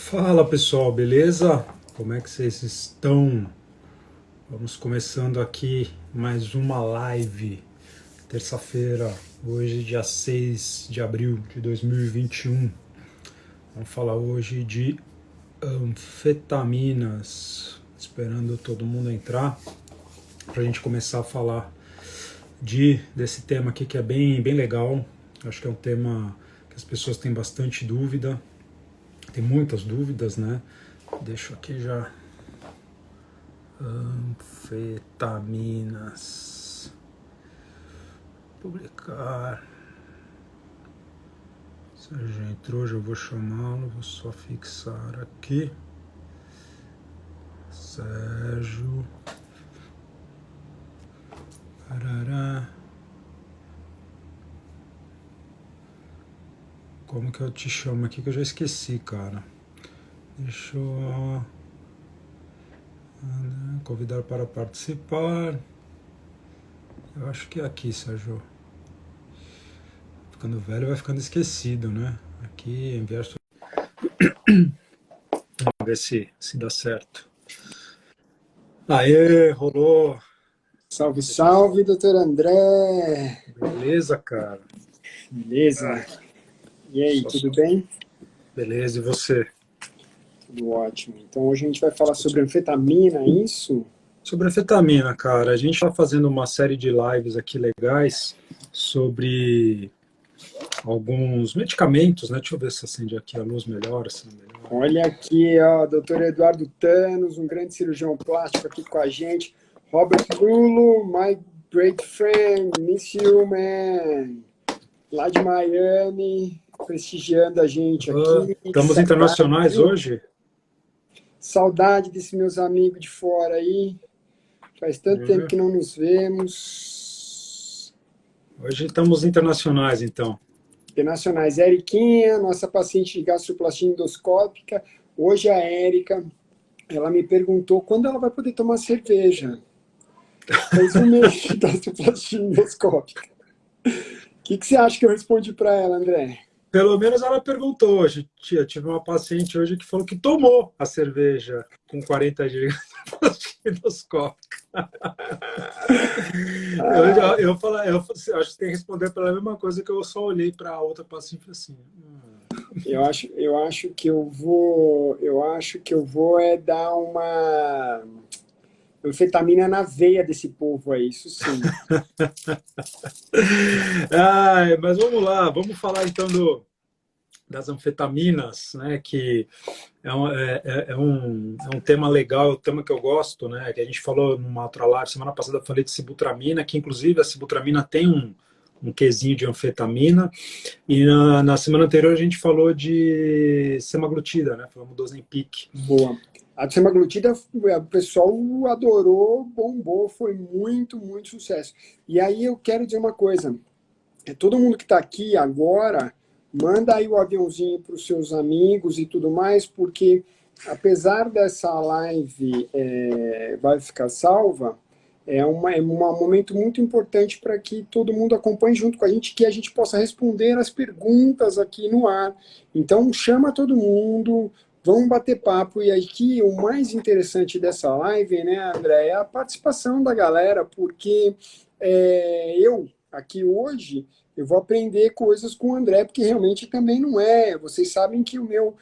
Fala pessoal, beleza? Como é que vocês estão? Vamos começando aqui mais uma live, terça-feira, hoje dia 6 de abril de 2021. Vamos falar hoje de anfetaminas, esperando todo mundo entrar para a gente começar a falar desse tema aqui que é bem legal. Acho que é um tema que as pessoas têm bastante dúvida. Tem muitas dúvidas, né? Deixa aqui já. Anfetaminas. Publicar. Sérgio entrou, já vou chamá-lo. Vou só fixar aqui. Sérgio. Parará. Como que eu te chamo aqui que eu já esqueci, cara? Deixa eu... Convidar para participar. Eu acho que é aqui, Sérgio. Ficando velho vai ficando esquecido, né? Aqui, enviar... Vamos ver se dá certo. Aê, rolou. Salve, salve, doutor André. Beleza, cara? Beleza? E aí, tudo bem? Beleza, e você? Tudo ótimo. Então hoje a gente vai falar sobre anfetamina, é isso? Sobre anfetamina, cara, a gente está fazendo uma série de lives aqui legais sobre alguns medicamentos, né? Deixa eu ver se acende aqui a luz melhor, se não melhor. Olha aqui, ó, doutor Eduardo Thanos, um grande cirurgião plástico aqui com a gente. Robert Lulo, my great friend, miss you, man. Lá de Miami, prestigiando a gente aqui. Estamos internacionais hoje? Saudade desses meus amigos de fora aí. Faz tanto tempo que não nos vemos. Hoje estamos internacionais, então. Internacionais. Eriquinha, nossa paciente de gastroplastia endoscópica. Hoje a Érica, ela me perguntou quando ela vai poder tomar cerveja. Faz um mês de gastroplastia endoscópica. O que você acha que eu respondi para ela, André? Pelo menos ela perguntou hoje. Tive uma paciente hoje que falou que tomou a cerveja com 40 dias de endoscópica. Eu acho que tem que responder pela mesma coisa que eu só olhei para a outra paciente e falei assim. Eu acho que eu vou dar uma anfetamina na veia desse povo aí, isso sim. Mas vamos lá, vamos falar então das anfetaminas, né, que é um tema legal, é um tema que eu gosto, né, que a gente falou numa outra live, semana passada eu falei de sibutramina, que inclusive a sibutramina tem um quesinho de anfetamina, e na semana anterior a gente falou de semaglutida, né, falamos do Ozempic. Boa. A semaglutida, o pessoal adorou, bombou, foi muito sucesso. E aí eu quero dizer uma coisa, todo mundo que está aqui agora, manda aí o aviãozinho para os seus amigos e tudo mais, porque apesar dessa live vai ficar salva, é um momento muito importante para que todo mundo acompanhe junto com a gente, que a gente possa responder as perguntas aqui no ar. Então chama todo mundo, vamos bater papo. E aqui o mais interessante dessa live, né, André, é a participação da galera, porque eu aqui hoje eu vou aprender coisas com o André, porque realmente também não é. Vocês sabem que o meu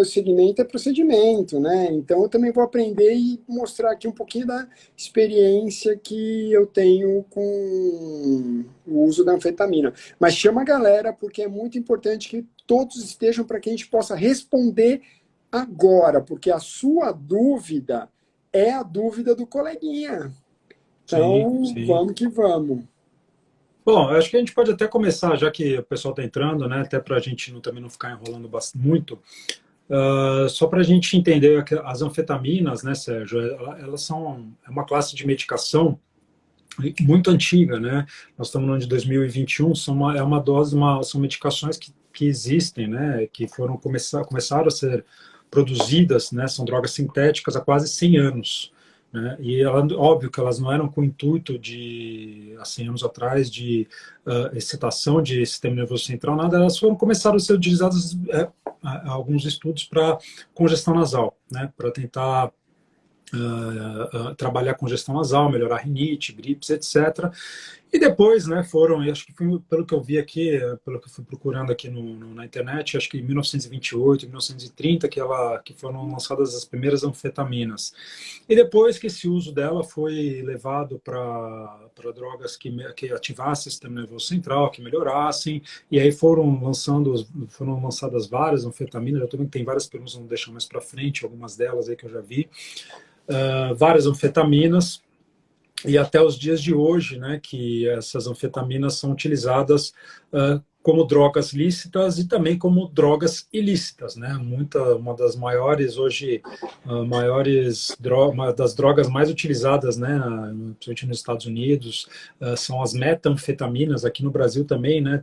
segmento é procedimento, né? Então eu também vou aprender e mostrar aqui um pouquinho da experiência que eu tenho com o uso da anfetamina. Mas chama a galera, porque é muito importante que todos estejam para que a gente possa responder agora, porque a sua dúvida é a dúvida do coleguinha. Então, Sim. Vamos que vamos. Bom, eu acho que a gente pode até começar, já que o pessoal está entrando, né? Até para a gente também não ficar enrolando muito. Só para a gente entender que as anfetaminas, né, Sérgio, elas são uma classe de medicação muito antiga, né? Nós estamos no ano de 2021, são medicações que existem, né? Que começaram a ser produzidas, né? São drogas sintéticas há quase 100 anos. Né? E óbvio que elas não eram com o intuito de, há 100 anos atrás, de excitação de sistema nervoso central, nada, elas começaram a ser utilizadas alguns estudos para congestão nasal, né, para tentar trabalhar congestão nasal, melhorar rinite, gripes, etc. E depois, né, acho que foi, pelo que eu vi aqui, pelo que eu fui procurando aqui na internet, acho que em 1928, 1930, que foram lançadas as primeiras anfetaminas. E depois que esse uso dela foi levado para drogas que ativassem o sistema nervoso central, que melhorassem, e aí foram lançadas várias anfetaminas, eu também tem várias perguntas, vamos deixar mais para frente, algumas delas aí que eu já vi, várias anfetaminas, e até os dias de hoje, né, que essas anfetaminas são utilizadas como drogas lícitas e também como drogas ilícitas, né? Uma das maiores hoje, uma das drogas mais utilizadas, né, principalmente nos Estados Unidos, são as metanfetaminas. Aqui no Brasil também, né,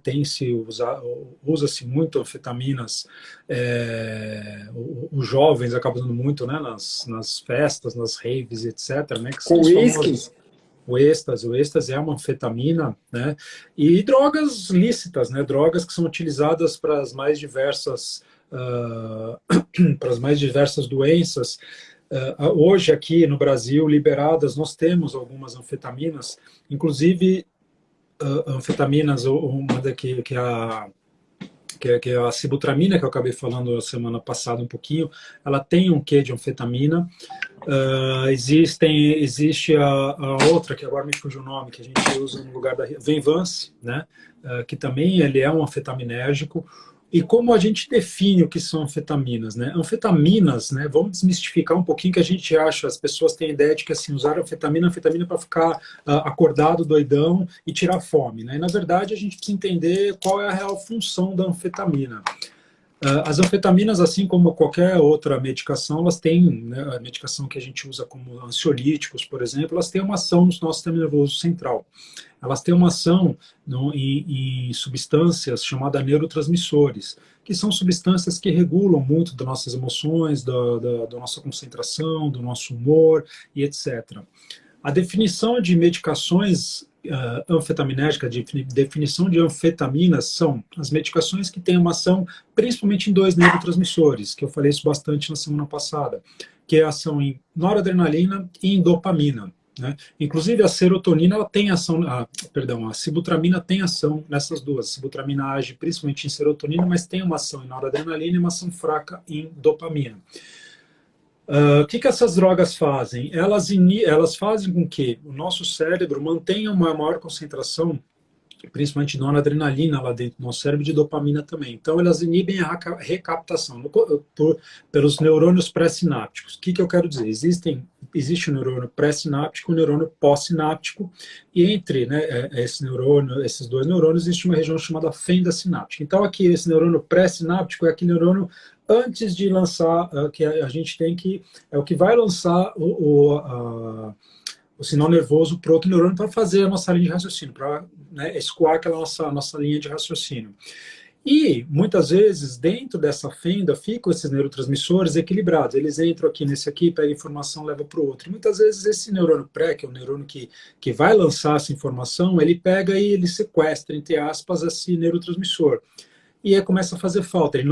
usa-se muito anfetaminas. Os jovens acabam usando muito, né, nas festas, nas raves, etc., né, que são Com os uísque? famosos. O êxtase é uma anfetamina, né? E drogas lícitas, né? Drogas que são utilizadas para as mais diversas para as mais diversas doenças. Hoje aqui no Brasil liberadas nós temos algumas anfetaminas, inclusive anfetaminas, uma daqui que é a sibutramina, que eu acabei falando a semana passada um pouquinho, ela tem um quê de anfetamina. Existe a outra, que agora me fugiu o nome, que a gente usa no lugar da Venvance, né? Que também ele é um anfetaminérgico. E como a gente define o que são anfetaminas, né? Anfetaminas, né? Vamos desmistificar um pouquinho que a gente acha, as pessoas têm a ideia de que assim, usar anfetamina para ficar acordado, doidão e tirar fome, né? E, na verdade, a gente precisa entender qual é a real função da anfetamina. As anfetaminas, assim como qualquer outra medicação, elas têm, né, a medicação que a gente usa como ansiolíticos, por exemplo, elas têm uma ação no nosso sistema nervoso central. Elas têm uma ação em substâncias chamadas neurotransmissores, que são substâncias que regulam muito das nossas emoções, da nossa concentração, do nosso humor e etc. A definição de medicações anfetaminérgicas, de definição de anfetaminas, são as medicações que têm uma ação principalmente em dois neurotransmissores, que eu falei isso bastante na semana passada, que é a ação em noradrenalina e em dopamina. Né? Inclusive a serotonina ela tem ação, a sibutramina tem ação nessas duas. A sibutramina age principalmente em serotonina, mas tem uma ação em noradrenalina e uma ação fraca em dopamina. O que essas drogas fazem? Elas fazem com que o nosso cérebro mantenha uma maior concentração, principalmente de noradrenalina lá dentro do nosso cérebro, de dopamina também. Então, elas inibem a recaptação pelos neurônios pré-sinápticos. O que eu quero dizer? Existe o neurônio pré-sináptico e o neurônio pós-sináptico, e entre, né, esses dois neurônios existe uma região chamada fenda sináptica. Então, aqui, esse neurônio pré-sináptico é aquele neurônio antes de lançar, que a gente tem que, é o que vai lançar o sinal nervoso para outro neurônio para fazer a nossa linha de raciocínio, para, né, escoar aquela nossa linha de raciocínio. E, muitas vezes, dentro dessa fenda, ficam esses neurotransmissores equilibrados. Eles entram aqui nesse aqui, pegam informação, leva para o outro. E, muitas vezes, esse neurônio pré, que é o neurônio que vai lançar essa informação, ele pega e ele sequestra, entre aspas, esse neurotransmissor. E aí começa a fazer falta, ele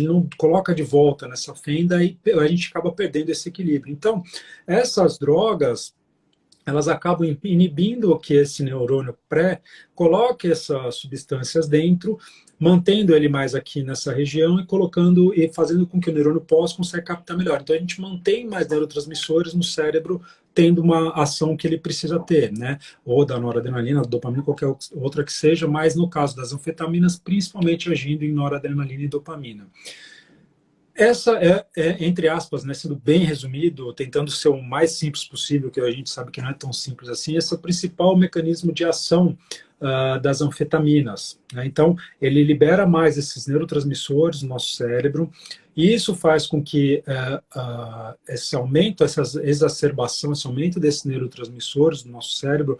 não coloca de volta nessa fenda e a gente acaba perdendo esse equilíbrio. Então, essas drogas, elas acabam inibindo que esse neurônio pré coloque essas substâncias dentro, mantendo ele mais aqui nessa região e colocando e fazendo com que o neurônio pós consiga captar melhor. Então a gente mantém mais neurotransmissores no cérebro tendo uma ação que ele precisa ter, né? Ou da noradrenalina, da dopamina, qualquer outra que seja, mas no caso das anfetaminas, principalmente agindo em noradrenalina e dopamina. Essa entre aspas, né, sendo bem resumido, tentando ser o mais simples possível, que a gente sabe que não é tão simples assim, esse é o principal mecanismo de ação das anfetaminas. Né? Então, ele libera mais esses neurotransmissores no nosso cérebro, e isso faz com que esse aumento, essa exacerbação, esse aumento desses neurotransmissores no nosso cérebro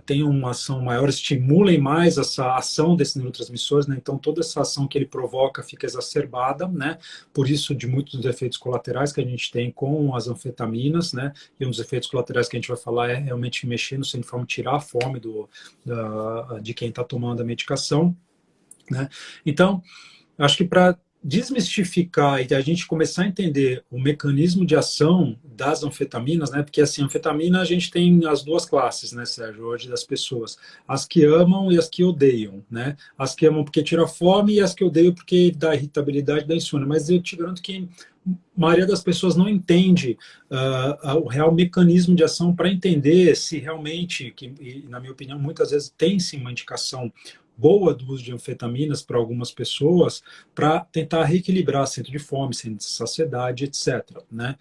tenham uma ação maior, estimulem mais essa ação desses neurotransmissores, né? Então toda essa ação que ele provoca fica exacerbada, né? Por isso de muitos dos efeitos colaterais que a gente tem com as anfetaminas, né? E um dos efeitos colaterais que a gente vai falar é realmente mexer no centro de forma tirar a fome de quem está tomando a medicação, né? Então acho que para desmistificar e a gente começar a entender o mecanismo de ação das anfetaminas, né? Porque assim, anfetamina a gente tem as duas classes, né, Sérgio, hoje das pessoas, as que amam e as que odeiam, né? As que amam porque tira fome e as que odeiam porque dá irritabilidade, dá insônia. Mas eu te garanto que a maioria das pessoas não entende o real mecanismo de ação para entender se realmente, que, e, na minha opinião, muitas vezes tem sim uma indicação boa do uso de anfetaminas para algumas pessoas, para tentar reequilibrar centro de fome, centro de saciedade, etc. Né?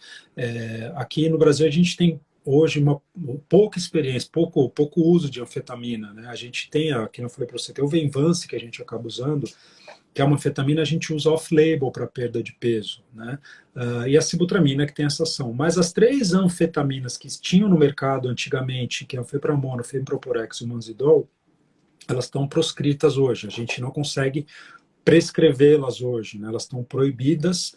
Aqui no Brasil a gente tem hoje uma pouca experiência, pouco uso de anfetamina. Né? A gente tem, aqui não falei para você, tem o Venvance que a gente acaba usando, que é uma anfetamina a gente usa off-label para perda de peso, né? E a sibutramina que tem essa ação. Mas as três anfetaminas que tinham no mercado antigamente, que é o fepramona, o femproporex e o manzidol, elas estão proscritas hoje. A gente não consegue prescrevê-las hoje, né? Elas estão proibidas.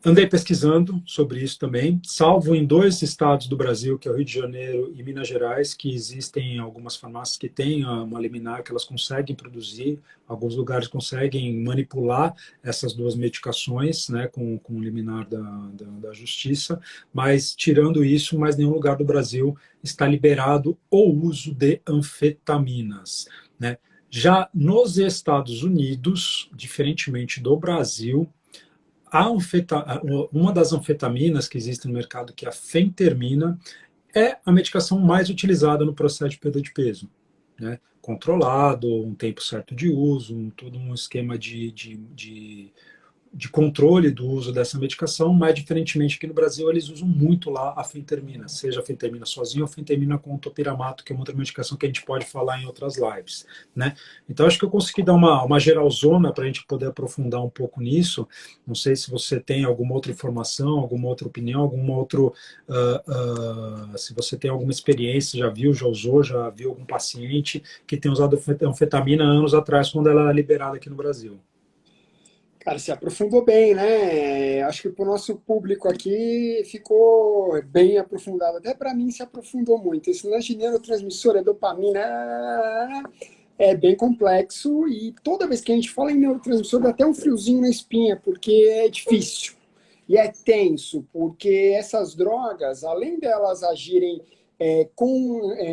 Andei pesquisando sobre isso também, salvo em 2 estados do Brasil, que é o Rio de Janeiro e Minas Gerais, que existem algumas farmácias que têm uma liminar que elas conseguem produzir, alguns lugares conseguem manipular essas duas medicações, né, com liminar da justiça, mas tirando isso, mais nenhum lugar do Brasil está liberado o uso de anfetaminas, né? Já nos Estados Unidos, diferentemente do Brasil, uma das anfetaminas que existe no mercado, que é a fentermina, é a medicação mais utilizada no processo de perda de peso. Né? Controlado, um tempo certo de uso, todo um esquema de controle do uso dessa medicação, mas diferentemente aqui no Brasil, eles usam muito lá a fentermina, seja a fentermina sozinha ou a fentermina com o topiramato, que é uma outra medicação que a gente pode falar em outras lives. Né? Então, acho que eu consegui dar uma geralzona para a gente poder aprofundar um pouco nisso. Não sei se você tem alguma outra informação, alguma outra opinião, se você tem alguma experiência, já viu, já usou, já viu algum paciente que tem usado anfetamina anos atrás, quando ela era liberada aqui no Brasil. Cara, se aprofundou bem, né? Acho que para o nosso público aqui ficou bem aprofundado. Até para mim se aprofundou muito. Esse lance de neurotransmissor, é dopamina, é bem complexo. E toda vez que a gente fala em neurotransmissor, dá até um friozinho na espinha, porque é difícil. E é tenso, porque essas drogas, além delas agirem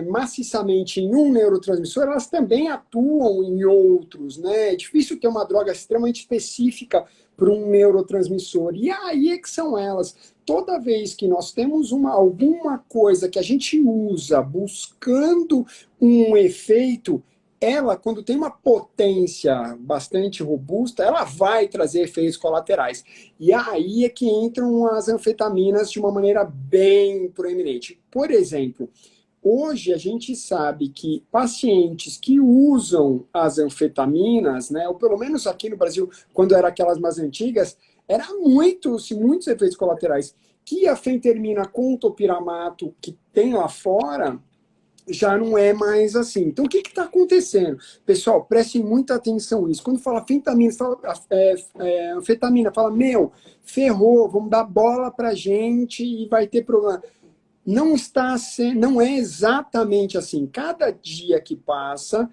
maciçamente em um neurotransmissor, elas também atuam em outros, né? É difícil ter uma droga extremamente específica para um neurotransmissor. E aí é que são elas. Toda vez que nós temos alguma coisa que a gente usa buscando um efeito, ela, quando tem uma potência bastante robusta, ela vai trazer efeitos colaterais. E aí é que entram as anfetaminas de uma maneira bem proeminente. Por exemplo, hoje a gente sabe que pacientes que usam as anfetaminas, né, ou pelo menos aqui no Brasil, quando eram aquelas mais antigas, era muitos efeitos colaterais. Que a fentermina com topiramato que tem lá fora já não é mais assim. Então, o que está acontecendo? Pessoal, prestem muita atenção nisso. Quando fala fentamina, fala, anfetamina, fala, ferrou, vamos dar bola pra gente e vai ter problema. Não é exatamente assim. Cada dia que passa,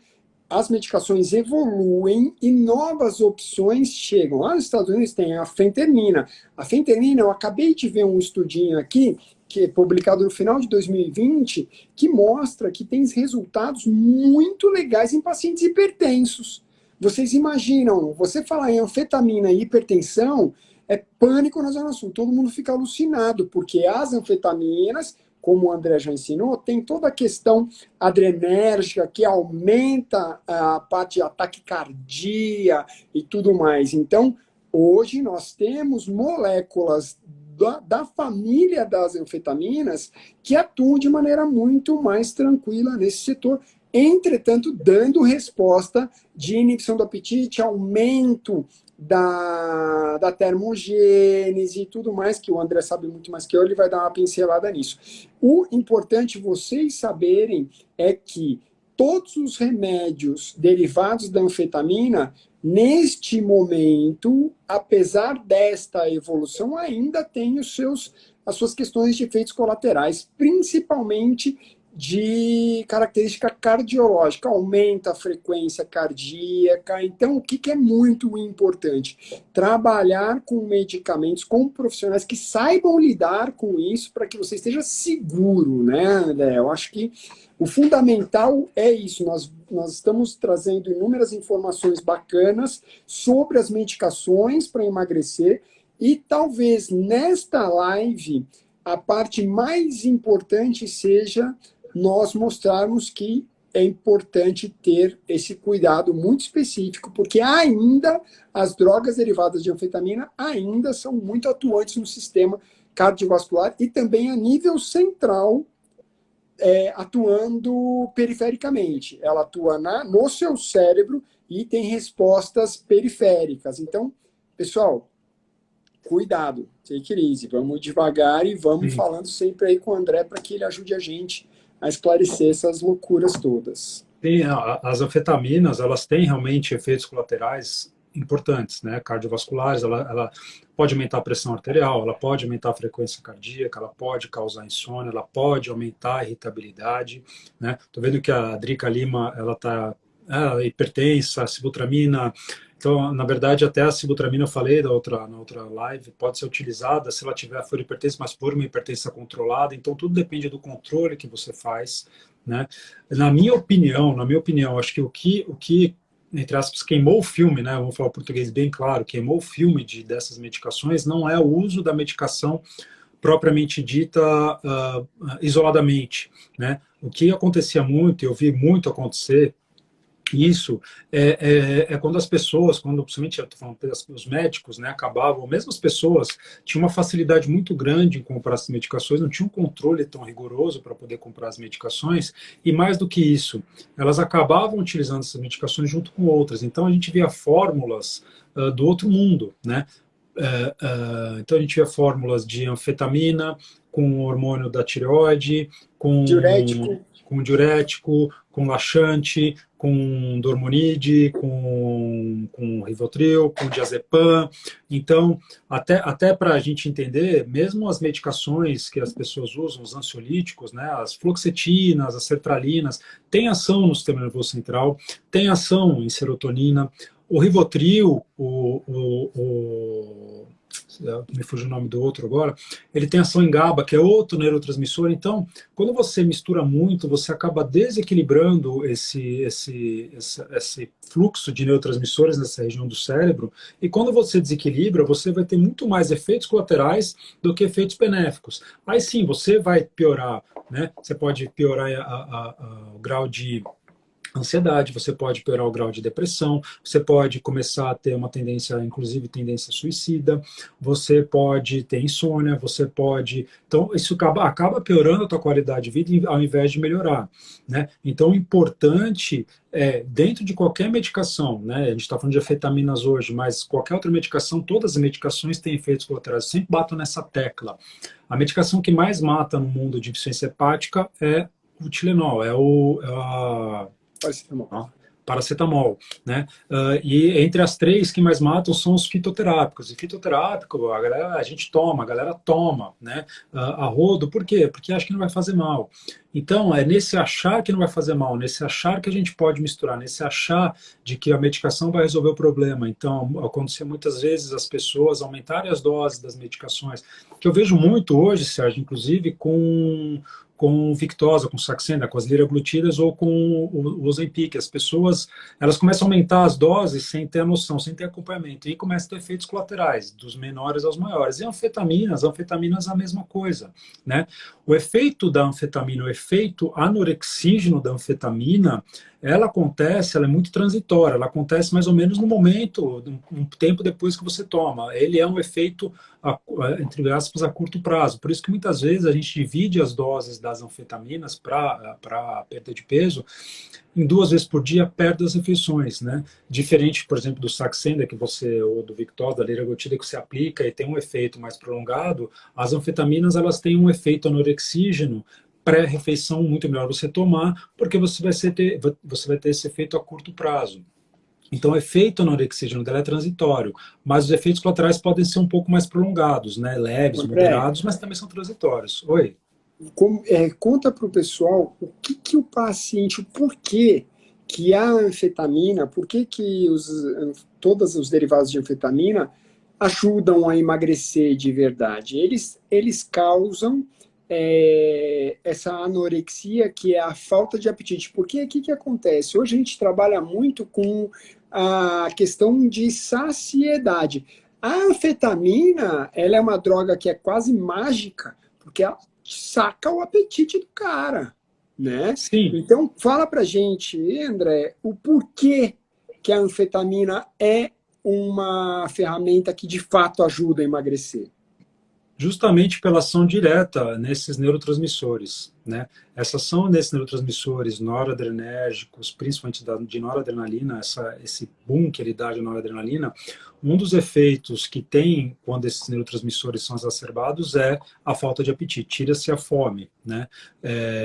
as medicações evoluem e novas opções chegam. Lá nos Estados Unidos tem a fentermina. A fentermina, eu acabei de ver um estudinho aqui, que é publicado no final de 2020, que mostra que tem resultados muito legais em pacientes hipertensos. Vocês imaginam, você falar em anfetamina e hipertensão, é pânico na Zona Sul. Todo mundo fica alucinado, porque as anfetaminas, como o André já ensinou, tem toda a questão adrenérgica que aumenta a parte de ataque cardíaco e tudo mais. Então, hoje nós temos moléculas da família das anfetaminas que atuam de maneira muito mais tranquila nesse setor, entretanto, dando resposta de inibição do apetite, aumento da termogênese e tudo mais, que o André sabe muito mais que eu, ele vai dar uma pincelada nisso. O importante vocês saberem é que todos os remédios derivados da anfetamina, neste momento, apesar desta evolução, ainda tem as suas questões de efeitos colaterais, principalmente de característica cardiológica, aumenta a frequência cardíaca. Então, o que é muito importante? Trabalhar com medicamentos, com profissionais que saibam lidar com isso para que você esteja seguro, né, Léo? Eu acho que o fundamental é isso. Nós estamos trazendo inúmeras informações bacanas sobre as medicações para emagrecer e talvez nesta live a parte mais importante seja nós mostrarmos que é importante ter esse cuidado muito específico, porque ainda as drogas derivadas de anfetamina ainda são muito atuantes no sistema cardiovascular e também a nível central, atuando perifericamente. Ela atua no seu cérebro e tem respostas periféricas. Então, pessoal, cuidado, take it easy, vamos devagar e vamos Sim. falando sempre aí com o André para que ele ajude a gente a esclarecer essas loucuras todas. Sim, as anfetaminas, elas têm realmente efeitos colaterais importantes, né? Cardiovasculares, ela pode aumentar a pressão arterial, ela pode aumentar a frequência cardíaca, ela pode causar insônia, ela pode aumentar a irritabilidade, né? Tô vendo que a Drica Lima, ela tá hipertensa, sibutramina. Então, na verdade, até a sibutramina, eu falei na outra live, pode ser utilizada se ela for hipertensa, mas por uma hipertensão controlada. Então, tudo depende do controle que você faz, né? Na minha opinião, acho que o que entre aspas, queimou o filme, né? Vamos falar o português bem claro, queimou o filme dessas medicações, não é o uso da medicação propriamente dita isoladamente, né? O que acontecia muito, eu vi muito acontecer, isso é quando as pessoas, principalmente eu tô falando, os médicos, né, acabavam, mesmo as pessoas tinham uma facilidade muito grande em comprar as medicações, não tinham um controle tão rigoroso para poder comprar as medicações, e mais do que isso, elas acabavam utilizando essas medicações junto com outras. Então a gente via fórmulas do outro mundo, né? Então a gente via fórmulas de anfetamina com o hormônio da tireoide, com, Diurético. com diurético, com laxante, com dormonide, com Rivotril, com diazepam. Então, até para a gente entender, mesmo as medicações que as pessoas usam, os ansiolíticos, né, as fluoxetinas, as sertralinas, têm ação no sistema nervoso central, têm ação em serotonina. O Rivotril, me fugiu o nome do outro agora, ele tem ação em GABA, que é outro neurotransmissor. Então, quando você mistura muito, você acaba desequilibrando esse fluxo de neurotransmissores nessa região do cérebro, e quando você desequilibra, você vai ter muito mais efeitos colaterais do que efeitos benéficos. Aí sim, você vai piorar, né? Você pode piorar o grau de ansiedade, você pode piorar o grau de depressão, você pode começar a ter uma tendência, inclusive tendência suicida, você pode ter insônia, você pode... Então, isso acaba piorando a tua qualidade de vida ao invés de melhorar, né? Então, o importante é, dentro de qualquer medicação, né? A gente está falando de anfetaminas hoje, mas qualquer outra medicação, todas as medicações têm efeitos colaterais. Eu sempre bato nessa tecla. A medicação que mais mata no mundo de insuficiência hepática é o Tilenol, Paracetamol. paracetamol, né? E entre as três que mais matam são os fitoterápicos. E fitoterápico, a gente toma, a galera toma, né? A rodo, por quê? Porque acha que não vai fazer mal. Então, é nesse achar que não vai fazer mal, nesse achar que a gente pode misturar, nesse achar de que a medicação vai resolver o problema. Então, acontecer muitas vezes as pessoas aumentarem as doses das medicações, que eu vejo muito hoje, Sérgio, inclusive com Victoza, com Saxenda, com as liraglutidas ou com o Ozempic. As pessoas, elas começam a aumentar as doses sem ter a noção, sem ter acompanhamento, e começam a ter efeitos colaterais, dos menores aos maiores. E anfetaminas a mesma coisa, né? O efeito da anfetamina, o efeito anorexígeno da anfetamina, ela é muito transitória, ela acontece mais ou menos no momento, um tempo depois que você toma. Ele é um efeito, entre aspas, a curto prazo. Por isso que muitas vezes a gente divide as doses das anfetaminas para perda de peso em 2 vezes por dia, perto das refeições, né? Diferente, por exemplo, do Saxenda, ou do Victoza, da liraglutida, que você aplica e tem um efeito mais prolongado, as anfetaminas, elas têm um efeito anorexígeno pré-refeição muito melhor você tomar, porque você vai ter esse efeito a curto prazo. Então, o efeito anorexígeno dela é transitório, mas os efeitos colaterais podem ser um pouco mais prolongados, né? Leves, André, moderados, mas também são transitórios. Oi? conta para o pessoal o que, que o paciente, o porquê que a anfetamina, por que que todos os derivados de anfetamina ajudam a emagrecer de verdade. Eles causam essa anorexia, que é a falta de apetite. Porque o que acontece? Hoje a gente trabalha muito com a questão de saciedade. A anfetamina, ela é uma droga que é quase mágica, porque ela saca o apetite do cara, né? Sim, Então, fala pra gente, André, o porquê que a anfetamina é uma ferramenta que de fato ajuda a emagrecer. justamente pela ação direta nesses neurotransmissores, né? Essa ação nesses neurotransmissores noradrenérgicos, principalmente de noradrenalina, esse boom que ele dá de noradrenalina, um dos efeitos que tem quando esses neurotransmissores são exacerbados é a falta de apetite, tira-se a fome, né?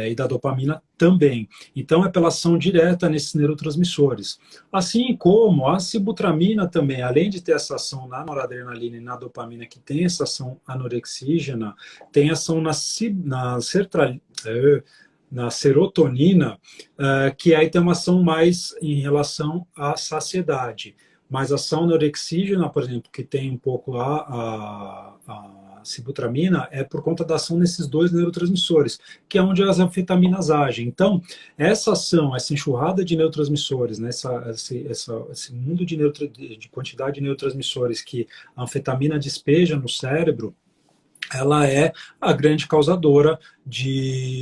E da dopamina também. Então é pela ação direta nesses neurotransmissores. Assim como a sibutramina também, além de ter essa ação na noradrenalina e na dopamina, que tem essa ação anorexígena, tem ação na serotonina, que aí tem uma ação mais em relação à saciedade. Mas a ação anorexígena, por exemplo, que tem um pouco a sibutramina, é por conta da ação nesses dois neurotransmissores, que é onde as anfetaminas agem. Então, essa ação, essa enxurrada de neurotransmissores, né, esse mundo de quantidade de neurotransmissores que a anfetamina despeja no cérebro, ela é a grande causadora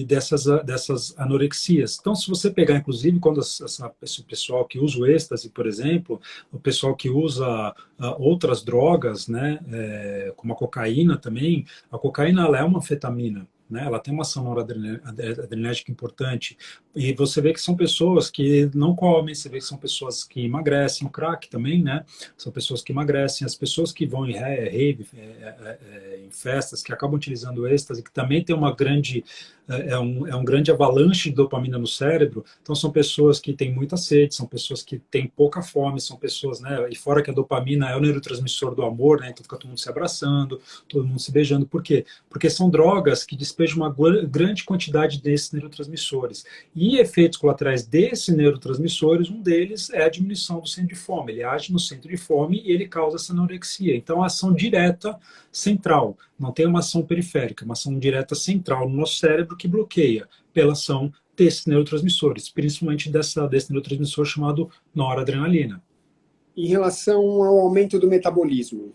dessas anorexias. Então, se você pegar, inclusive, quando esse pessoal que usa o êxtase, por exemplo, o pessoal que usa outras drogas, né, como a cocaína também, a cocaína ela é uma anfetamina. Né, ela tem uma ação noradrenérgica importante, e você vê que são pessoas que não comem, você vê que são pessoas que emagrecem, o crack também, né, são pessoas que emagrecem, as pessoas que vão em rave, em festas, que acabam utilizando o êxtase, que também tem uma grande é um grande avalanche de dopamina no cérebro. Então são pessoas que têm muita sede, são pessoas que têm pouca fome, são pessoas, né? E fora que a dopamina é o neurotransmissor do amor, né? Então fica todo mundo se abraçando, todo mundo se beijando. Por quê? Porque são drogas que despejam uma grande quantidade desses neurotransmissores. E efeitos colaterais desses neurotransmissores, um deles é a diminuição do centro de fome. Ele age no centro de fome e ele causa essa anorexia. Então a ação direta central, não tem uma ação periférica, uma ação direta central no nosso cérebro que bloqueia pela ação desses neurotransmissores, principalmente desse neurotransmissor chamado noradrenalina. Em relação ao aumento do metabolismo.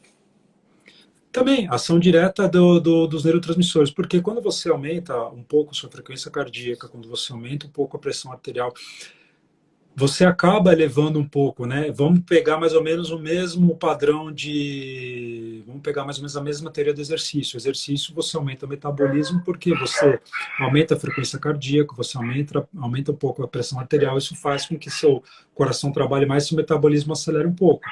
Também, ação direta dos neurotransmissores, porque quando você aumenta um pouco sua frequência cardíaca, quando você aumenta um pouco a pressão arterial, você acaba elevando um pouco, né? Vamos pegar mais ou menos o mesmo padrão de... Vamos pegar mais ou menos a mesma teoria do exercício. O exercício, você aumenta o metabolismo porque você aumenta a frequência cardíaca, você aumenta um pouco a pressão arterial, isso faz com que seu coração trabalhe mais e seu metabolismo acelere um pouco.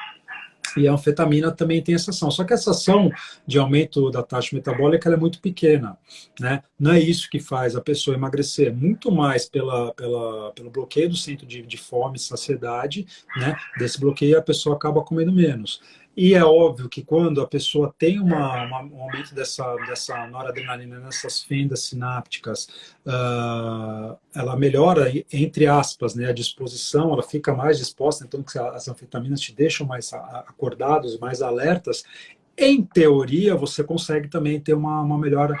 E a anfetamina também tem essa ação. Só que essa ação de aumento da taxa metabólica ela é muito pequena. Né? Não é isso que faz a pessoa emagrecer. Muito mais pelo bloqueio do centro de fome e saciedade. Né? Desse bloqueio, a pessoa acaba comendo menos. E é óbvio que quando a pessoa tem um aumento dessa noradrenalina nessas fendas sinápticas, ela melhora, entre aspas, né, a disposição, ela fica mais disposta, então as anfetaminas te deixam mais acordados, mais alertas. Em teoria, você consegue também ter uma melhor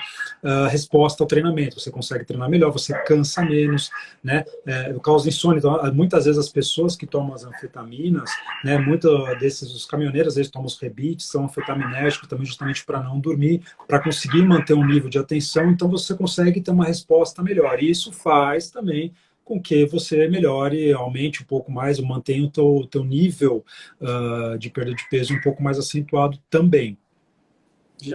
resposta ao treinamento. Você consegue treinar melhor, você cansa menos, né? Causa insônia. Então, muitas vezes as pessoas que tomam as anfetaminas, né? Muitos os caminhoneiros, eles tomam os rebites, são anfetaminérgicos também justamente para não dormir, para conseguir manter um nível de atenção. Então, você consegue ter uma resposta melhor. E isso faz também com que você melhore, aumente um pouco mais, mantenha o teu nível de perda de peso um pouco mais acentuado também.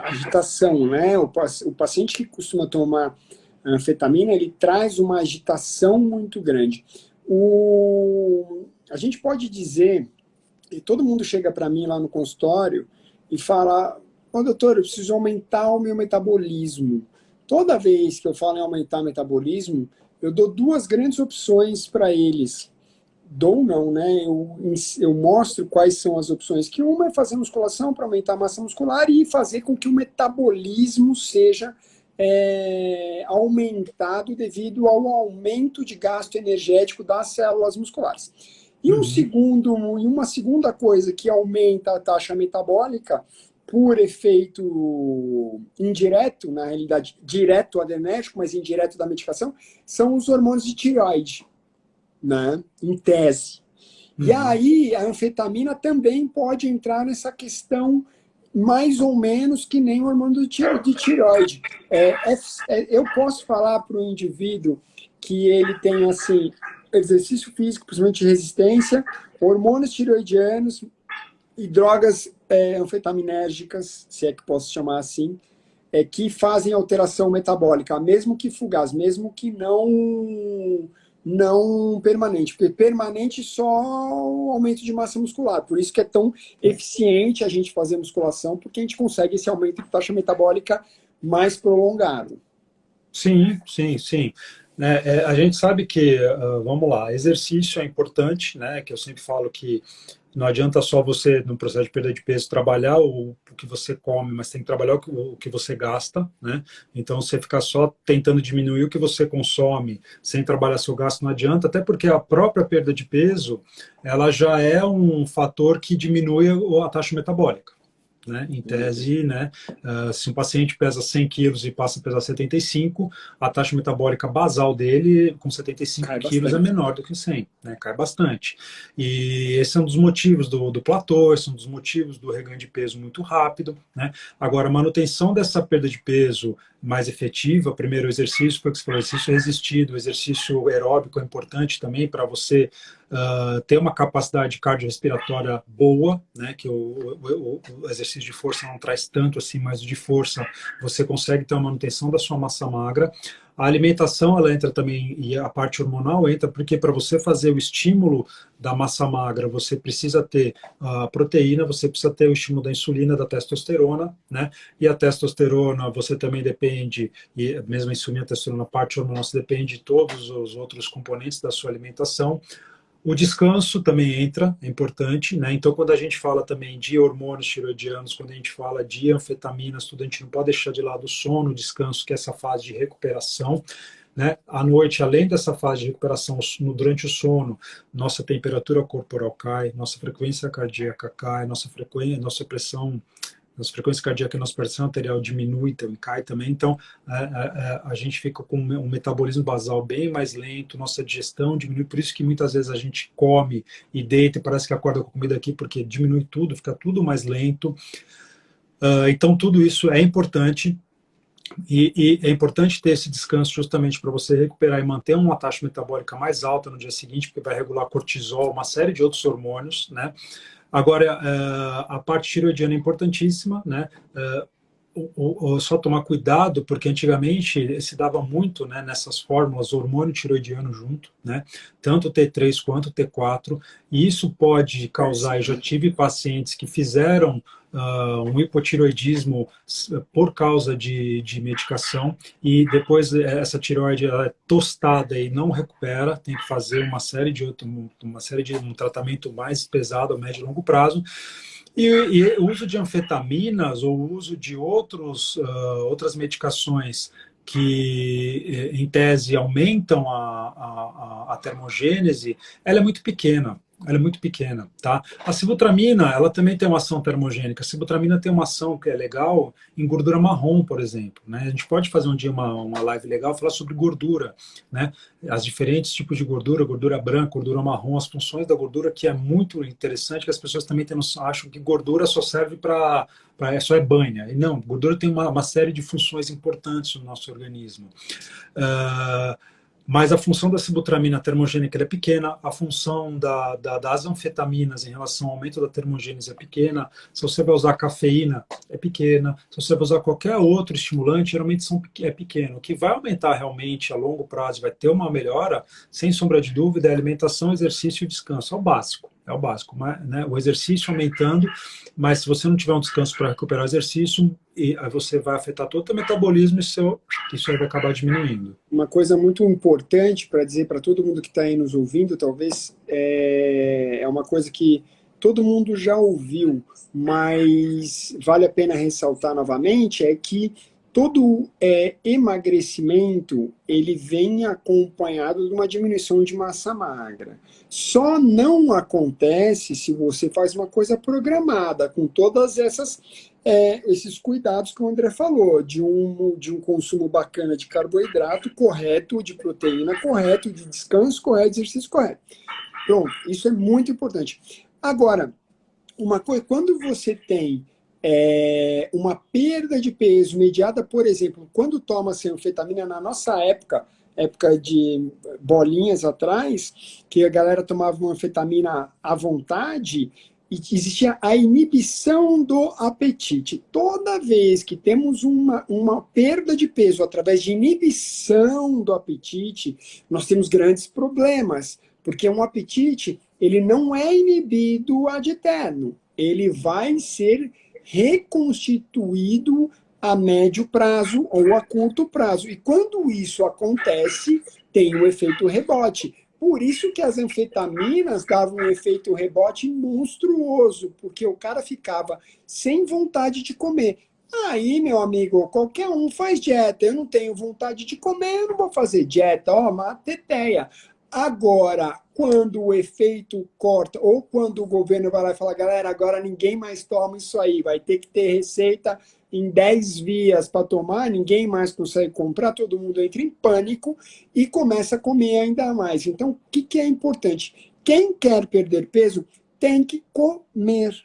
Agitação, né? O paciente que costuma tomar anfetamina, ele traz uma agitação muito grande. A gente pode dizer, e todo mundo chega para mim lá no consultório e fala, ô doutor, eu preciso aumentar o meu metabolismo. Toda vez que eu falo em aumentar o metabolismo, eu dou duas grandes opções para eles. Dou não, né? Eu mostro quais são as opções. Que uma é fazer musculação para aumentar a massa muscular e fazer com que o metabolismo seja aumentado devido ao aumento de gasto energético das células musculares. E uma segunda coisa que aumenta a taxa metabólica por efeito indireto, na realidade direto adrenérgico, mas indireto da medicação, são os hormônios de tireoide, né? Em tese. E aí a anfetamina também pode entrar nessa questão mais ou menos que nem o hormônio de tireoide. Eu posso falar para o indivíduo que ele tem assim exercício físico, principalmente de resistência, hormônios tireoidianos e drogas anfetaminérgicas, se é que posso chamar assim, que fazem alteração metabólica, mesmo que fugaz, mesmo que não permanente, porque permanente só o aumento de massa muscular. Por isso que é tão eficiente a gente fazer musculação, porque a gente consegue esse aumento de taxa metabólica mais prolongado. Sim, sim, sim. A gente sabe que, vamos lá, exercício é importante, né? Que eu sempre falo que não adianta só você, no processo de perda de peso, trabalhar o que você come, mas tem que trabalhar o que você gasta, né? Então, você ficar só tentando diminuir o que você consome, sem trabalhar seu gasto, não adianta, até porque a própria perda de peso, ela já é um fator que diminui a taxa metabólica. Né? Em tese, né, se um paciente pesa 100 quilos e passa a pesar 75, a taxa metabólica basal dele com 75 quilos é menor do que 100, né? Cai bastante. E esse é um dos motivos do platô, esse é um dos motivos do reganho de peso muito rápido. Né? Agora, a manutenção dessa perda de peso mais efetiva, primeiro o exercício, foi o que você falou, exercício resistido, o exercício aeróbico é importante também para você ter uma capacidade cardiorrespiratória boa, né, que o exercício de força não traz tanto assim, mas o de força você consegue ter uma manutenção da sua massa magra. A alimentação, ela entra também, e a parte hormonal entra, porque para você fazer o estímulo da massa magra, você precisa ter a proteína, você precisa ter o estímulo da insulina, da testosterona, né? E a testosterona, você também depende, e mesmo a insulina, a testosterona, a parte hormonal, você depende de todos os outros componentes da sua alimentação. O descanso também entra, é importante, né? Então, quando a gente fala também de hormônios tiroidianos, quando a gente fala de anfetaminas, tudo, a gente não pode deixar de lado o sono, o descanso, que é essa fase de recuperação. Né? À noite, além dessa fase de recuperação, durante o sono, nossa temperatura corporal cai, nossa frequência cardíaca cai, nossa frequência cardíaca e nossa pressão arterial diminui, então, cai também. Então, a gente fica com um metabolismo basal bem mais lento, nossa digestão diminui, por isso que muitas vezes a gente come e deita e parece que acorda com comida aqui, porque diminui tudo, fica tudo mais lento. Então, tudo isso é importante. E é importante ter esse descanso justamente para você recuperar e manter uma taxa metabólica mais alta no dia seguinte, porque vai regular cortisol, uma série de outros hormônios, né? Agora, a parte tiroidiana é importantíssima, né? Só tomar cuidado, porque antigamente se dava muito, né, nessas fórmulas hormônio tiroidiano junto, né? Tanto T3 quanto T4, e isso pode causar, eu já tive pacientes que fizeram um hipotiroidismo por causa de medicação, e depois essa tireoide ela é tostada e não recupera, tem que fazer um tratamento mais pesado a médio e longo prazo. E o uso de anfetaminas ou o uso de outras medicações que, em tese, aumentam a termogênese, ela é muito pequena. Ela é muito pequena, tá? A sibutramina, ela também tem uma ação termogênica. A sibutramina tem uma ação que é legal em gordura marrom, por exemplo, né? A gente pode fazer um dia uma live legal, falar sobre gordura, né? As diferentes tipos de gordura, gordura branca, gordura marrom, as funções da gordura, que é muito interessante, que as pessoas também acham que gordura só serve só é banha. E não, gordura tem uma série de funções importantes no nosso organismo. Mas a função da sibutramina termogênica é pequena, a função das anfetaminas em relação ao aumento da termogênese é pequena, se você vai usar cafeína, é pequena, se você vai usar qualquer outro estimulante, geralmente é pequeno. O que vai aumentar realmente a longo prazo, vai ter uma melhora, sem sombra de dúvida, é alimentação, exercício e descanso, é o básico. Né? O exercício aumentando, mas se você não tiver um descanso para recuperar o exercício, aí você vai afetar todo o teu metabolismo e isso aí vai acabar diminuindo. Uma coisa muito importante para dizer para todo mundo que está aí nos ouvindo, talvez, é uma coisa que todo mundo já ouviu, mas vale a pena ressaltar novamente, é que todo emagrecimento, ele vem acompanhado de uma diminuição de massa magra. Só não acontece se você faz uma coisa programada, com todas esses cuidados que o André falou, de um consumo bacana de carboidrato correto, de proteína correto, de descanso correto, de exercício correto. Pronto, isso é muito importante. Agora, uma coisa, quando você tem uma perda de peso mediada, por exemplo, quando toma-se anfetamina, na nossa época de bolinhas atrás, que a galera tomava uma anfetamina à vontade, e existia a inibição do apetite. Toda vez que temos uma perda de peso através de inibição do apetite, nós temos grandes problemas, porque um apetite, ele não é inibido ad eterno, ele vai ser reconstituído a médio prazo ou a curto prazo. E quando isso acontece, tem o efeito rebote. Por isso que as anfetaminas davam um efeito rebote monstruoso, porque o cara ficava sem vontade de comer. Aí, meu amigo, qualquer um faz dieta. Eu não tenho vontade de comer, eu não vou fazer dieta. Ó, uma teteia. Agora, quando o efeito corta, ou quando o governo vai lá e fala, galera, agora ninguém mais toma isso aí, vai ter que ter receita em 10 vias para tomar, ninguém mais consegue comprar, todo mundo entra em pânico e começa a comer ainda mais. Então, o que é importante? Quem quer perder peso tem que comer.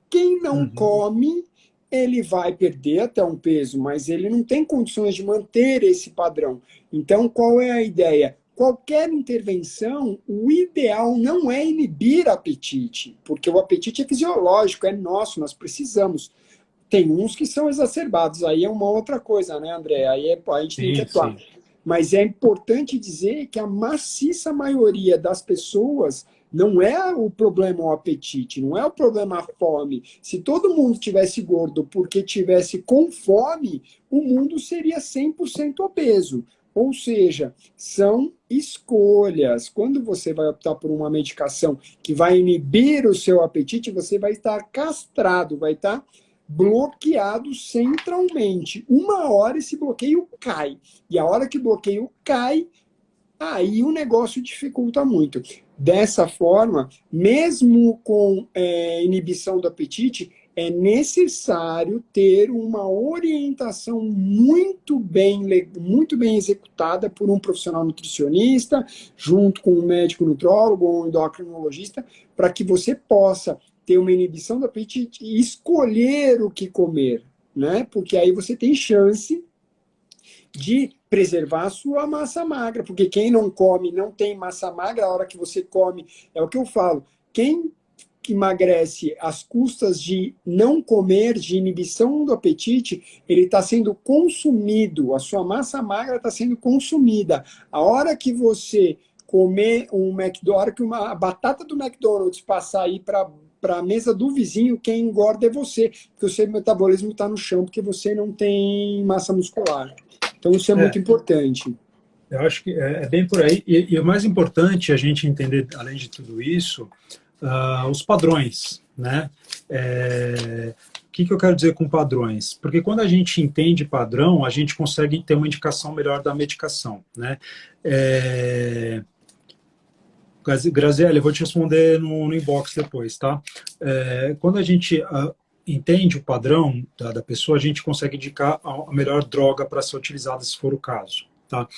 Quem não come, ele vai perder até um peso, mas ele não tem condições de manter esse padrão. Então, qual é a ideia? Qualquer intervenção, o ideal não é inibir apetite, porque o apetite é fisiológico, é nosso, nós precisamos. Tem uns que são exacerbados, aí é uma outra coisa, né, André? Aí a gente tem que atuar. Sim. Mas é importante dizer que a maciça maioria das pessoas não é o problema o apetite, não é o problema a fome. Se todo mundo tivesse gordo porque tivesse com fome, o mundo seria 100% obeso. Ou seja, são escolhas. Quando você vai optar por uma medicação que vai inibir o seu apetite, você vai estar castrado, vai estar bloqueado centralmente. Uma hora esse bloqueio cai. E a hora que o bloqueio cai, aí o negócio dificulta muito. Dessa forma, mesmo com inibição do apetite, é necessário ter uma orientação muito bem executada por um profissional nutricionista, junto com um médico nutrólogo ou um endocrinologista, para que você possa ter uma inibição do apetite e escolher o que comer, né? Porque aí você tem chance de preservar a sua massa magra, porque quem não come não tem massa magra, a hora que você come, é o que eu falo, quem emagrece às custas de não comer, de inibição do apetite, ele está sendo consumido, a sua massa magra está sendo consumida. A hora que você comer um McDonald's, a hora que a batata do McDonald's passar aí para a mesa do vizinho, quem engorda é você, porque o seu metabolismo está no chão, porque você não tem massa muscular. Então isso é muito importante. Eu acho que é bem por aí. E o mais importante é a gente entender, além de tudo isso, os padrões, né? O que eu quero dizer com padrões? Porque quando a gente entende padrão, a gente consegue ter uma indicação melhor da medicação, né? Graziella, eu vou te responder no inbox depois, tá? Quando a gente entende o padrão da pessoa, a gente consegue indicar a melhor droga para ser utilizada, se for o caso, tá?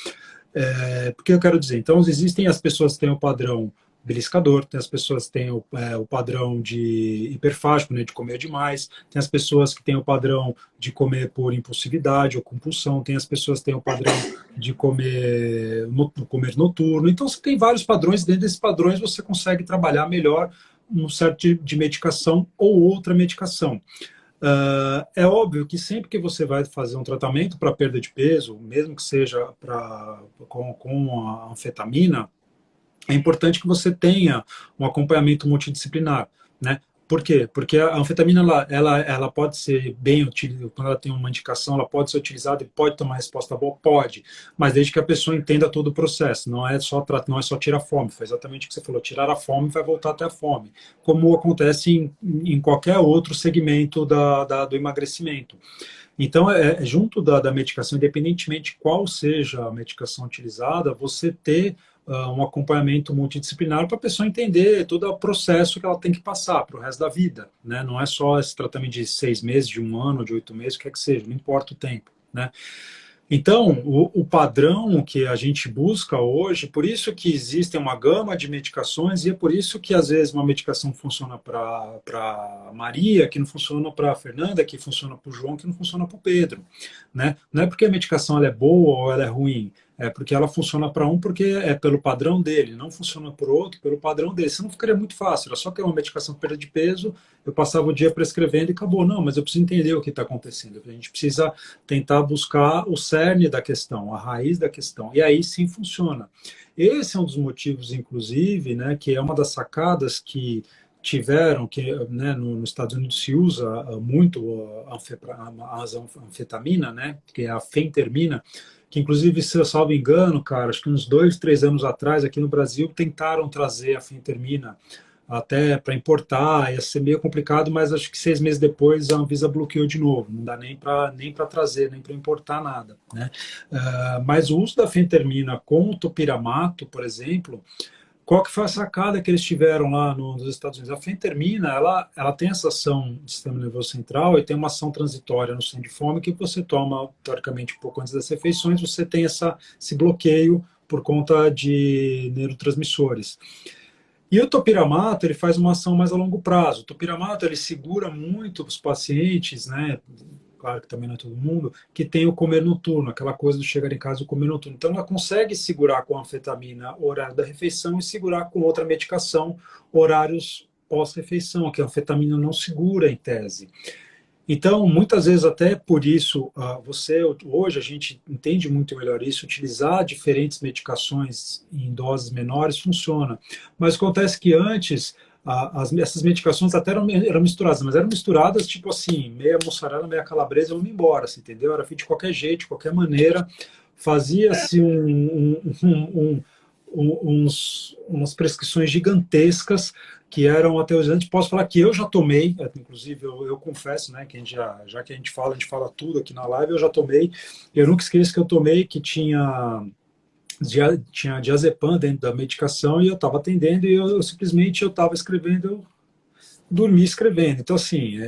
Porque eu quero dizer, então, existem as pessoas que têm o padrão beliscador, tem as pessoas que têm o padrão de hiperfágico, né, de comer demais, tem as pessoas que têm o padrão de comer por impulsividade ou compulsão, tem as pessoas que têm o padrão de comer noturno. Então, você tem vários padrões, dentro desses padrões você consegue trabalhar melhor um certo tipo de medicação ou outra medicação. É óbvio que sempre que você vai fazer um tratamento para perda de peso, mesmo que seja com a anfetamina, é importante que você tenha um acompanhamento multidisciplinar, né? Por quê? Porque a anfetamina ela pode ser bem utilizada, quando ela tem uma indicação, ela pode ser utilizada e pode tomar resposta boa? Pode, mas desde que a pessoa entenda todo o processo, não é só tirar a fome, foi exatamente o que você falou, tirar a fome vai voltar até a fome, como acontece em qualquer outro segmento do emagrecimento. Então, junto da medicação, independentemente de qual seja a medicação utilizada, você ter um acompanhamento multidisciplinar para a pessoa entender todo o processo que ela tem que passar para o resto da vida, né? Não é só esse tratamento de 6 meses, de um ano, de 8 meses, o que é que seja, não importa o tempo, né? Então, o padrão que a gente busca hoje, por isso que existem uma gama de medicações e é por isso que às vezes uma medicação funciona para Maria, que não funciona para Fernanda, que funciona para o João, que não funciona para o Pedro, né? Não é porque a medicação ela é boa ou ela é ruim, é porque ela funciona para um porque é pelo padrão dele, não funciona para o outro pelo padrão dele. Senão ficaria muito fácil, era só ter uma medicação para perda de peso, eu passava o dia prescrevendo e acabou. Não, mas eu preciso entender o que está acontecendo, a gente precisa tentar buscar o cerne da questão, a raiz da questão, e aí sim funciona. Esse é um dos motivos, inclusive, né, que é uma das sacadas que tiveram, que né, nos Estados Unidos se usa muito a anfetamina, né, que é a fentermina, que inclusive, se eu salvo engano, cara, acho que uns 2, 3 anos atrás, aqui no Brasil, tentaram trazer a fentermina até para importar, ia ser meio complicado, mas acho que 6 meses depois a Anvisa bloqueou de novo, não dá nem para trazer, nem para importar nada, né? Mas o uso da fentermina com o topiramato, por exemplo, qual que foi a sacada que eles tiveram lá nos Estados Unidos? A fentermina, ela tem essa ação do sistema nervoso central e tem uma ação transitória no centro de fome que você toma, teoricamente, um pouco antes das refeições, você tem esse bloqueio por conta de neurotransmissores. E o topiramato, ele faz uma ação mais a longo prazo. O topiramato, ele segura muito os pacientes, né? Claro que também não é todo mundo, que tem o comer noturno, aquela coisa do chegar em casa e comer noturno. Então, ela consegue segurar com a anfetamina o horário da refeição e segurar com outra medicação horários pós-refeição, que a anfetamina não segura em tese. Então, muitas vezes, até por isso, hoje a gente entende muito melhor isso, utilizar diferentes medicações em doses menores funciona. Mas acontece que antes, essas medicações até eram misturadas, mas eram misturadas tipo assim, meia mussarela, meia calabresa, vamos embora, assim, entendeu? Era feito de qualquer jeito, de qualquer maneira. Fazia-se umas prescrições gigantescas que eram até os antes. Posso falar que eu já tomei, inclusive eu confesso, né, que já que a gente fala tudo aqui na live, eu já tomei. Eu nunca esqueço que eu tomei que tinha diazepam dentro da medicação e eu estava atendendo e eu simplesmente eu estava escrevendo, eu dormi escrevendo. Então, assim,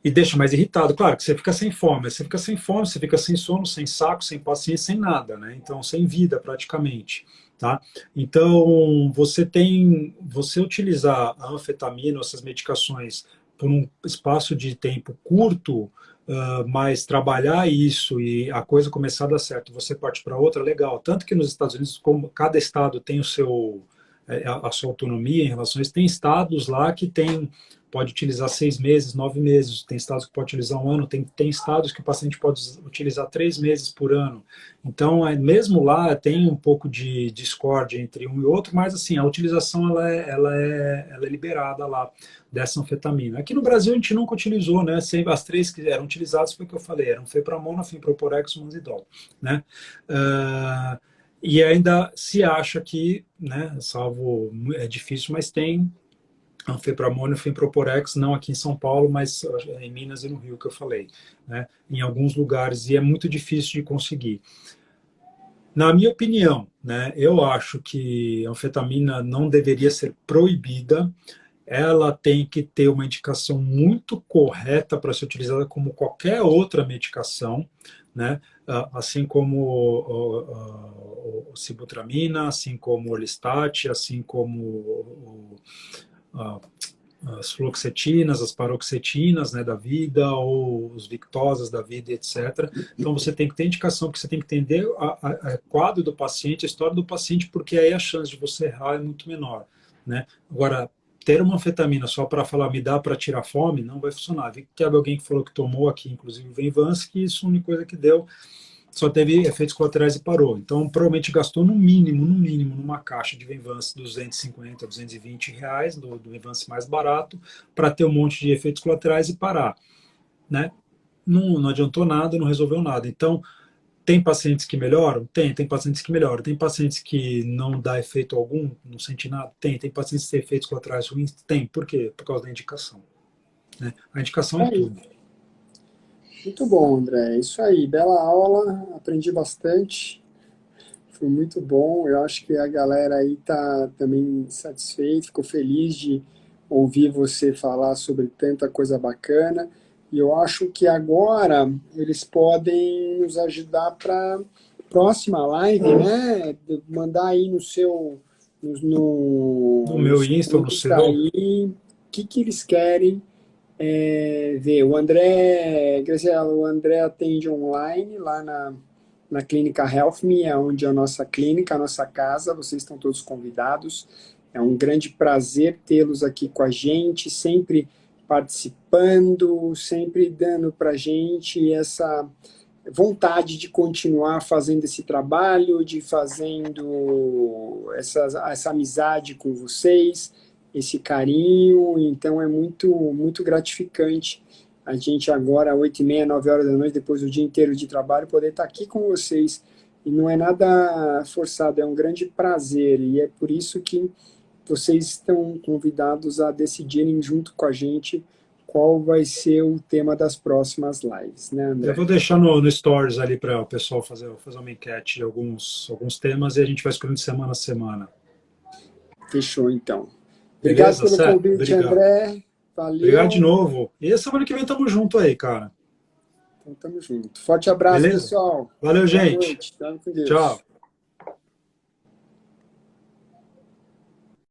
e deixa mais irritado. Claro que você fica sem fome, você fica sem sono, sem saco, sem paciência, sem nada, né? Então, sem vida praticamente, tá? Então, você utilizar a anfetamina, essas medicações por um espaço de tempo curto, mas trabalhar isso e a coisa começar a dar certo, você parte para outra, legal. Tanto que nos Estados Unidos, como cada estado tem a sua autonomia em relação a isso, tem estados lá que pode utilizar 6 meses, 9 meses, tem estados que pode utilizar um ano, tem estados que o paciente pode utilizar 3 meses por ano. Então, mesmo lá tem um pouco de discórdia entre um e outro, mas assim, a utilização ela é liberada lá dessa anfetamina. Aqui no Brasil a gente nunca utilizou, né? Sempre as três que eram utilizadas foi o que eu falei, eram fepramona, fimproporex, manzidol, né? E ainda se acha que, né, salvo, é difícil, mas tem anfepramona e fimproporex, não aqui em São Paulo, mas em Minas e no Rio, que eu falei, né, em alguns lugares, e é muito difícil de conseguir. Na minha opinião, né, eu acho que a anfetamina não deveria ser proibida, ela tem que ter uma indicação muito correta para ser utilizada como qualquer outra medicação, né? Assim como o sibutramina, assim como o Orlistat, assim como as fluoxetinas, as paroxetinas, né, da vida, ou os Victosas da vida, etc. Então você tem que ter indicação, porque você tem que entender o quadro do paciente, a história do paciente, porque aí a chance de você errar é muito menor, né? Agora, ter uma anfetamina só para falar, me dá para tirar fome, não vai funcionar. Vi que teve alguém que falou que tomou aqui, inclusive o Venvance, que isso é a única coisa que deu. só teve efeitos colaterais e parou. Então, provavelmente gastou no mínimo, numa caixa de Venvance, R$ 250, R$ 220 do Venvance mais barato, para ter um monte de efeitos colaterais e parar, né? Não adiantou nada, não resolveu nada. Então, tem pacientes que melhoram? Tem pacientes que melhoram. Tem pacientes que não dá efeito algum, não sente nada? Tem pacientes que têm efeitos colaterais ruins? Tem. Por quê? Por causa da indicação, né? A indicação é tudo. Muito bom, André. Isso aí, bela aula, aprendi bastante. Foi muito bom. Eu acho que a galera aí tá também satisfeita, ficou feliz de ouvir você falar sobre tanta coisa bacana. E eu acho que agora eles podem nos ajudar para próxima live, né? Mandar aí no seu No meu Insta ou no seu. aí o que eles querem ver. O André, Graciela, o André atende online lá na clínica Health Me, é onde é a nossa clínica, a nossa casa. Vocês estão todos convidados. É um grande prazer tê-los aqui com a gente, sempre participando, sempre dando para a gente essa vontade de continuar fazendo esse trabalho, de fazendo essa amizade com vocês, esse carinho. Então é muito gratificante a gente agora, 8h30, 9 horas da noite, depois do dia inteiro de trabalho, poder estar aqui com vocês. E não é nada forçado, é um grande prazer. E é por isso que vocês estão convidados a decidirem junto com a gente qual vai ser o tema das próximas lives, né, André? Eu vou deixar no Stories ali para o pessoal fazer uma enquete de alguns temas e a gente vai escolhendo semana a semana. Fechou, então. Obrigado pelo convite, obrigado. André. Valeu. Obrigado de novo. E a semana que vem tamo junto aí, cara. Então tamo junto. Forte abraço, beleza? Pessoal. Valeu, gente. Boa noite. Tamo com Deus. Tchau.